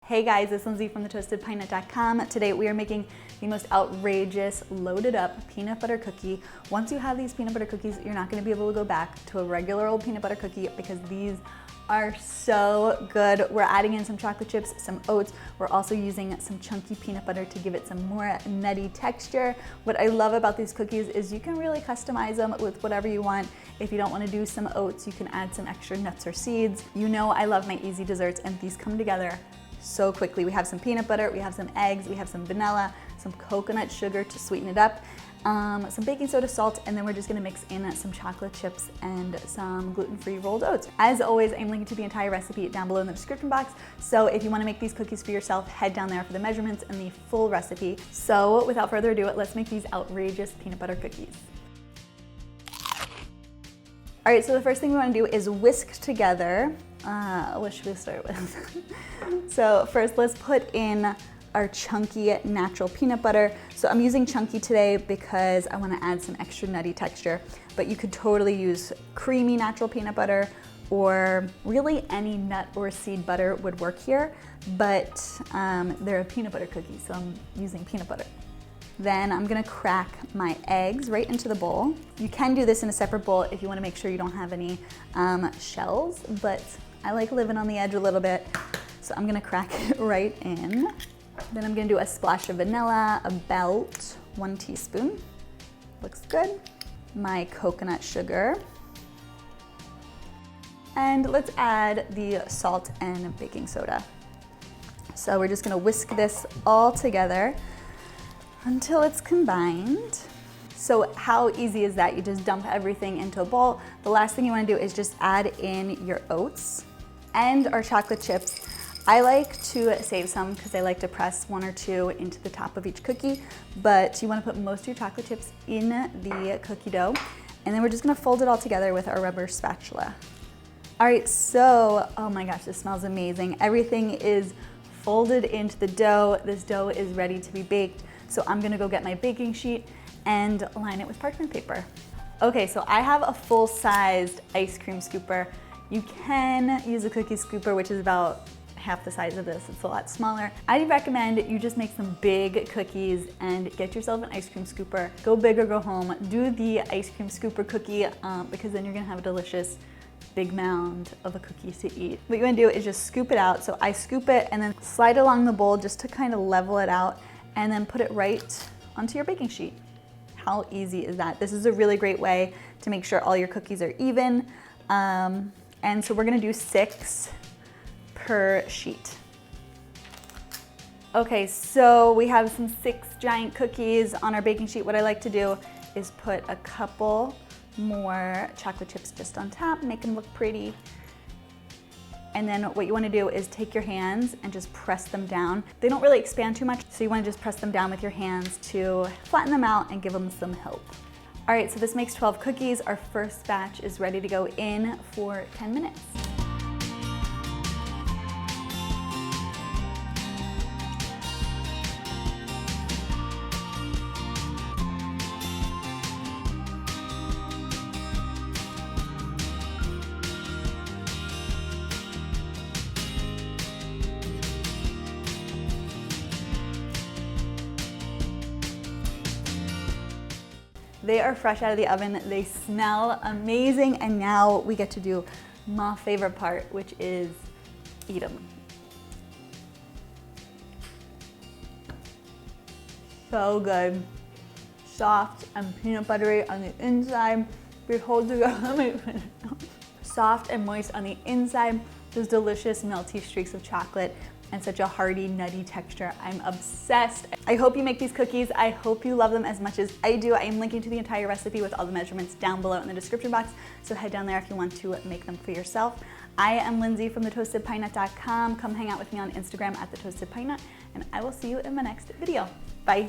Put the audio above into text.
Hey guys, it's Lindsay from thetostedpinenut.com. Today we are making the most outrageous loaded up peanut butter cookie. Once you have these peanut butter cookies, you're not gonna be able to go back to a regular old peanut butter cookie because these are so good. We're adding in some chocolate chips, some oats. We're also using some chunky peanut butter to give it some more nutty texture. What I love about these cookies is you can really customize them with whatever you want. If you don't want to do some oats, you can add some extra nuts or seeds. You know I love my easy desserts, and these come together so quickly. We have some peanut butter, we have some eggs, we have some vanilla, some coconut sugar to sweeten it up, some baking soda, salt, and then we're just gonna mix in some chocolate chips and some gluten-free rolled oats. As always, I'm linking to the entire recipe down below in the description box. So if you wanna make these cookies for yourself, head down there for the measurements and the full recipe. So without further ado, let's make these outrageous peanut butter cookies. All right, so the first thing we wanna do is whisk together. What should we start with? So first, let's put in our chunky natural peanut butter. So I'm using chunky today because I want to add some extra nutty texture, but you could totally use creamy natural peanut butter, or really any nut or seed butter would work here, but they're a peanut butter cookie, so I'm using peanut butter. Then I'm gonna crack my eggs right into the bowl. You can do this in a separate bowl if you wanna make sure you don't have any shells, but I like living on the edge a little bit, so I'm gonna crack it right in. Then I'm gonna do a splash of vanilla, about 1 teaspoon. Looks good. My coconut sugar. And let's add the salt and baking soda. So we're just gonna whisk this all together until it's combined. So how easy is that? You just dump everything into a bowl. The last thing you wanna do is just add in your oats and our chocolate chips. I like to save some because I like to press 1 or 2 into the top of each cookie, but you wanna put most of your chocolate chips in the cookie dough, and then we're just gonna fold it all together with our rubber spatula. All right, so, oh my gosh, this smells amazing. Everything is folded into the dough. This dough is ready to be baked. So I'm gonna go get my baking sheet and line it with parchment paper. Okay, so I have a full-sized ice cream scooper. You can use a cookie scooper, which is about half the size of this. It's a lot smaller. I recommend you just make some big cookies and get yourself an ice cream scooper. Go big or go home. Do the ice cream scooper cookie because then you're gonna have a delicious big mound of a cookie to eat. What you wanna do is just scoop it out. So I scoop it and then slide it along the bowl just to kind of level it out, and then put it right onto your baking sheet. How easy is that? This is a really great way to make sure all your cookies are even. And so we're gonna do 6 per sheet. Okay, so we have some 6 giant cookies on our baking sheet. What I like to do is put a couple more chocolate chips just on top, make them look pretty. And then what you wanna do is take your hands and just press them down. They don't really expand too much, so you wanna just press them down with your hands to flatten them out and give them some help. All right, so this makes 12 cookies. Our first batch is ready to go in for 10 minutes. They are fresh out of the oven. They smell amazing. And now we get to do my favorite part, which is eat them. So good. Soft and peanut buttery on the inside. We hold together. Soft and moist on the inside. Those delicious melty streaks of chocolate and such a hearty, nutty texture. I'm obsessed. I hope you make these cookies. I hope you love them as much as I do. I am linking to the entire recipe with all the measurements down below in the description box, so head down there if you want to make them for yourself. I am Lindsay from thetostedpinenut.com. Come hang out with me on Instagram at thetostedpinenut, and I will see you in my next video. Bye.